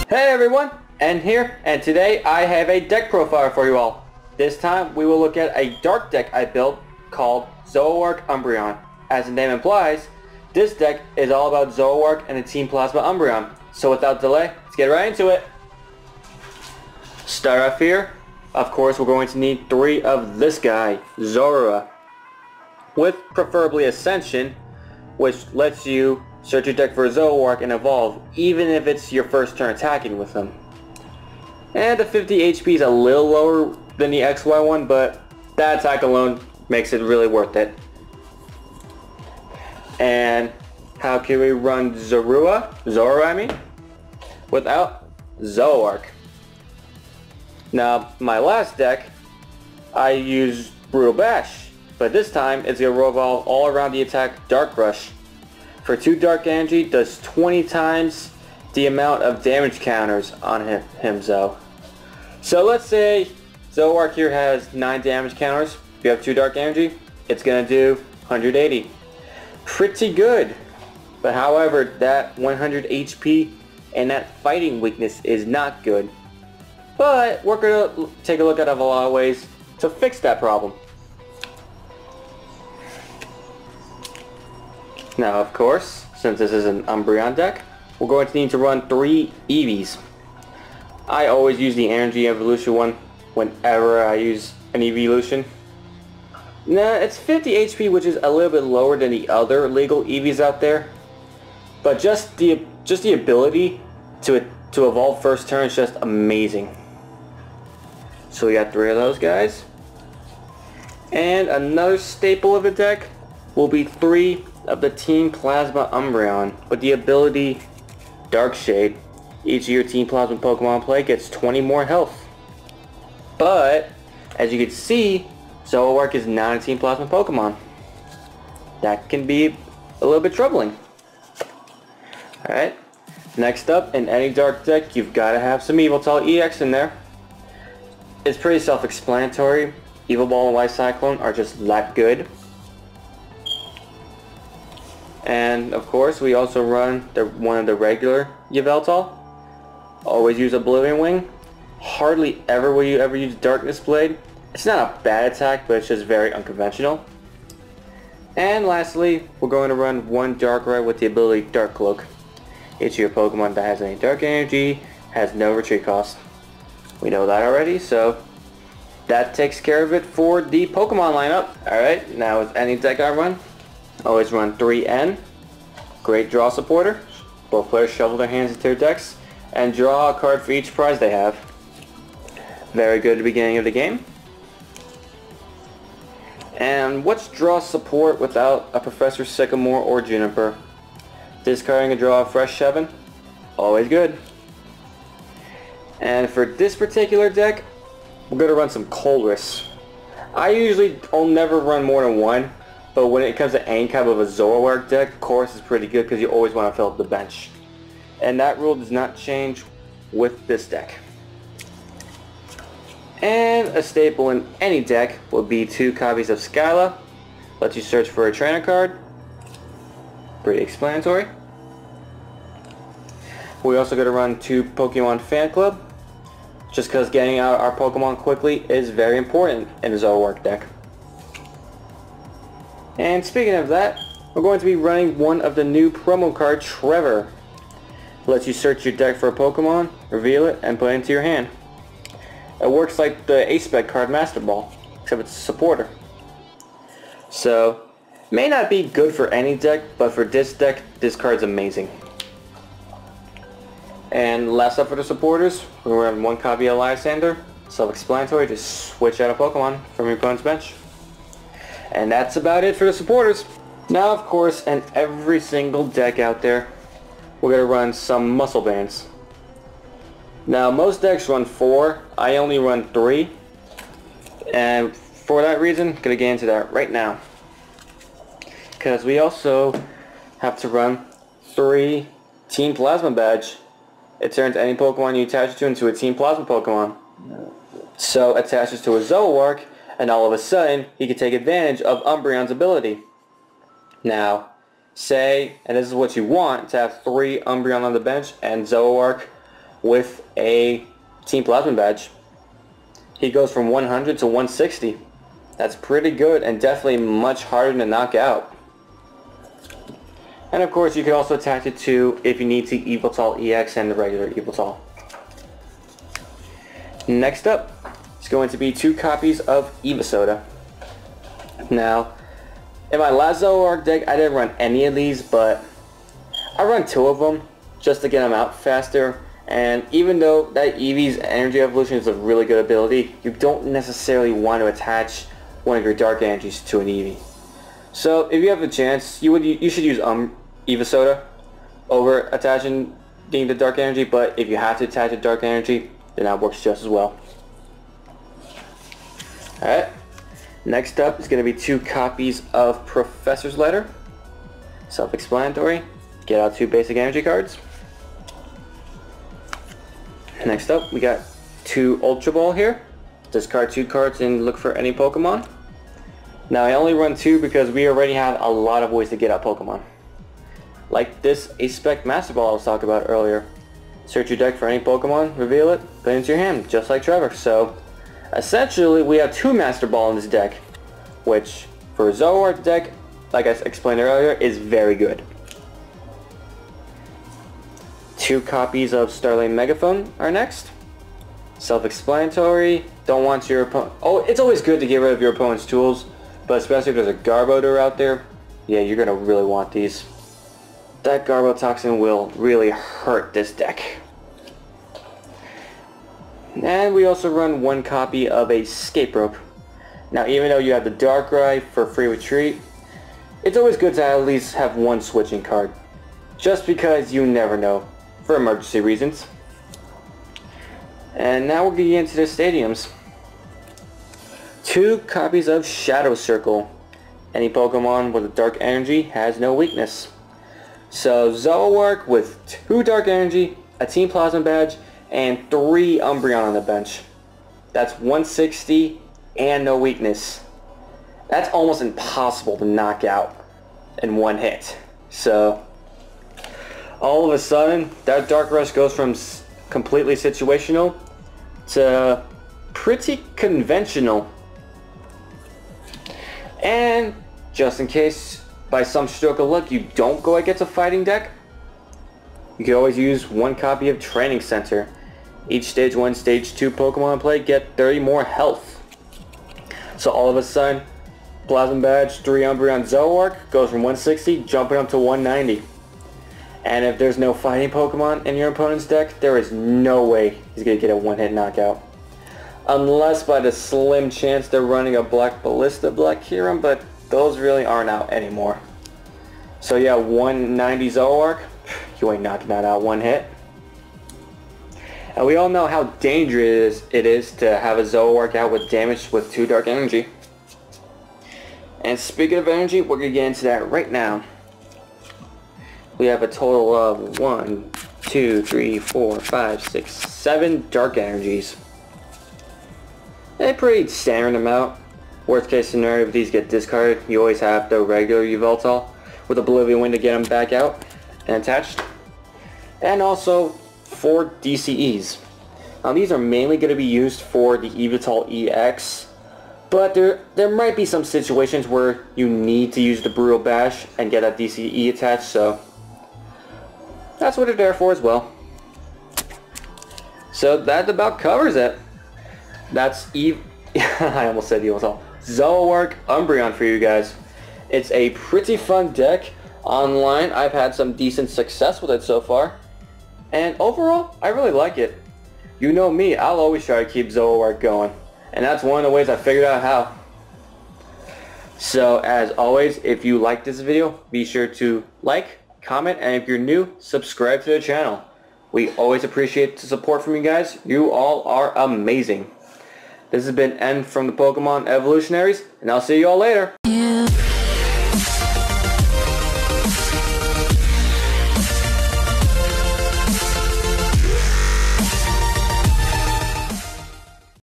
Hey everyone, and here, and today I have a deck profile for you all. This time we will look at a dark deck I built called Zoroark Umbreon. As the name implies, this deck is all about Zoroark and the Team Plasma Umbreon. So without delay, let's get right into it. Start off here. Of course, we're going to need 3 of this guy, Zoroark, with preferably Ascension, which lets you search your deck for a Zoroark and evolve, even if it's your first turn attacking with them. And the 50 HP is a little lower than the XY one, but that attack alone makes it really worth it. And how can we run Zoroark, without Zoroark? Now, my last deck, I used Brutal Bash, but this time it's going to revolve all around the attack Dark Rush. For 2 Dark Energy, does 20 times the amount of damage counters on him. So let's say Zoroark here has 9 damage counters. If you have 2 Dark Energy, it's going to do 180. Pretty good. But however, that 100 HP and that fighting weakness is not good. But we're going to take a look at a lot of ways to fix that problem. Now, of course, since this is an Umbreon deck, we're going to need to run 3 EVs. I always use the Energy Evolution one whenever I use an evolution. Now, it's 50 HP, which is a little bit lower than the other legal EVs out there. But just the ability to evolve first turn is just amazing. So we got 3 of those guys. And another staple of the deck will be 3 of the Team Plasma Umbreon with the ability Dark Shade. Each of your Team Plasma Pokemon play gets 20 more health. But as you can see, Zoroark is not a Team Plasma Pokemon. That can be a little bit troubling. Alright, next up, in any dark deck, you've got to have some Yveltal EX in there. It's pretty self-explanatory. Evil Ball and White Cyclone are just that good. And of course, we also run one of the regular Yveltal. Always use Oblivion Wing. Hardly ever will you ever use Darkness Blade. It's not a bad attack, but it's just very unconventional. And lastly, we're going to run 1 Darkrai with the ability Dark Cloak. Each of your Pokemon that has any Dark Energy has no retreat cost. We know that already, so that takes care of it for the Pokemon lineup. Alright, now with any deck I run, always run 3N. Great draw supporter. Both players shovel their hands into their decks and draw a card for each prize they have. Very good at the beginning of the game. And what's draw support without a Professor Sycamore or Juniper? Discarding a draw of Fresh 7. Always good. And for this particular deck, we're going to run some Colress. I usually never run more than 1. But when it comes to any kind of a Zoroark deck, Chorus is pretty good because you always want to fill up the bench. And that rule does not change with this deck. And a staple in any deck will be 2 copies of Skyla. Lets you search for a trainer card. Pretty explanatory. We also got to run 2 Pokemon Fan Club. Just because getting out our Pokemon quickly is very important in a Zoroark deck. And speaking of that, we're going to be running one of the new promo cards, Trevor. Lets you search your deck for a Pokemon, reveal it, and put it into your hand. It works like the A-Spec card Master Ball, except it's a supporter. So, may not be good for any deck, but for this deck, this card's amazing. And last up for the supporters, we're going to run 1 copy of Lysander. Self-explanatory, just switch out a Pokemon from your opponent's bench. And that's about it for the supporters. Now, of course, in every single deck out there, we're going to run some muscle bands. Now, most decks run 4. I only run 3. And for that reason, I'm going to get into that right now. Because we also have to run 3 Team Plasma Badge. It turns any Pokemon you attach it to into a Team Plasma Pokemon. So, attaches to a Zoroark, and all of a sudden, he can take advantage of Umbreon's ability. Now, say, and this is what you want, to have 3 Umbreon on the bench and Zoroark with a Team Plasma badge. He goes from 100 to 160. That's pretty good and definitely much harder to knock out. And of course you can also attach it to if you need to Yveltal EX and the regular Yveltal. Next up is going to be 2 copies of Evosoda. Now, in my last Zoroark deck I didn't run any of these, but I run 2 of them just to get them out faster. And even though that Eevee's Energy Evolution is a really good ability, you don't necessarily want to attach one of your Dark Energies to an Eevee. So if you have a chance, you should use Evosoda over attaching the Dark Energy, but if you have to attach a Dark Energy, then that works just as well. Alright, next up is going to be 2 copies of Professor's Letter. Self-explanatory. Get out 2 basic energy cards. Next up, we got 2 Ultra Ball here. Discard 2 cards and look for any Pokemon. Now I only run 2 because we already have a lot of ways to get out Pokemon. Like this Aspect Master Ball I was talking about earlier. Search your deck for any Pokemon, reveal it, put it into your hand, just like Trevor. So essentially we have 2 Master Ball in this deck, which for a Zoroark deck, like I explained earlier, is very good. 2 copies of Starlight Megaphone are next. Self-explanatory. Don't want your opponent... Oh, it's always good to get rid of your opponent's tools, but especially if there's a Garbodor out there, yeah, you're going to really want these. That Garbotoxin will really hurt this deck. And we also run 1 copy of a Escape Rope. Now, even though you have the Darkrai for free retreat, it's always good to at least have 1 switching card. Just because you never know, for emergency reasons. And now we'll get into the stadiums. 2 copies of Shadow Circle. Any Pokemon with a Dark Energy has no weakness. So Zoroark with 2 Dark Energy, a Team Plasma badge, and 3 Umbreon on the bench. That's 160 and no weakness. That's almost impossible to knock out in 1 hit. So all of a sudden, that Dark Rush goes from completely situational to pretty conventional. And just in case, by some stroke of luck, you don't go against a fighting deck, you can always use 1 copy of Training Center. Each Stage 1, Stage 2 Pokemon play get 30 more health. So all of a sudden, Plasma Badge, 3 Umbreon Zoroark goes from 160, jumping up to 190. And if there's no fighting Pokemon in your opponent's deck, there is no way he's going to get a 1-hit knockout. Unless by the slim chance they're running a Black Ballista Black Kyurem, but those really aren't out anymore. So yeah, 190 Zoroark, you ain't knocking that out 1 hit. And we all know how dangerous it is to have a Zoroark out with damage with 2 Dark Energy. And speaking of energy, we're going to get into that right now. We have a total of 1, 2, 3, 4, 5, 6, 7 Dark Energies. A pretty standard amount. Worst case scenario, if these get discarded, you always have the regular Yveltal with Oblivion Wind to get them back out and attached. And also 4 DCEs. Now these are mainly going to be used for the Yveltal EX, but there might be some situations where you need to use the Brutal Bash and get that DCE attached, so that's what they're there for as well. So that about covers it. That's I almost said Yveltal. Zoroark Umbreon for you guys. It's a pretty fun deck. Online, I've had some decent success with it so far. And overall, I really like it. You know me, I'll always try to keep Zoroark going. And that's one of the ways I figured out how. So as always, if you like this video, be sure to like, comment, and if you're new, subscribe to the channel. We always appreciate the support from you guys. You all are amazing. This has been N from the Pokemon Evolutionaries, and I'll see you all later.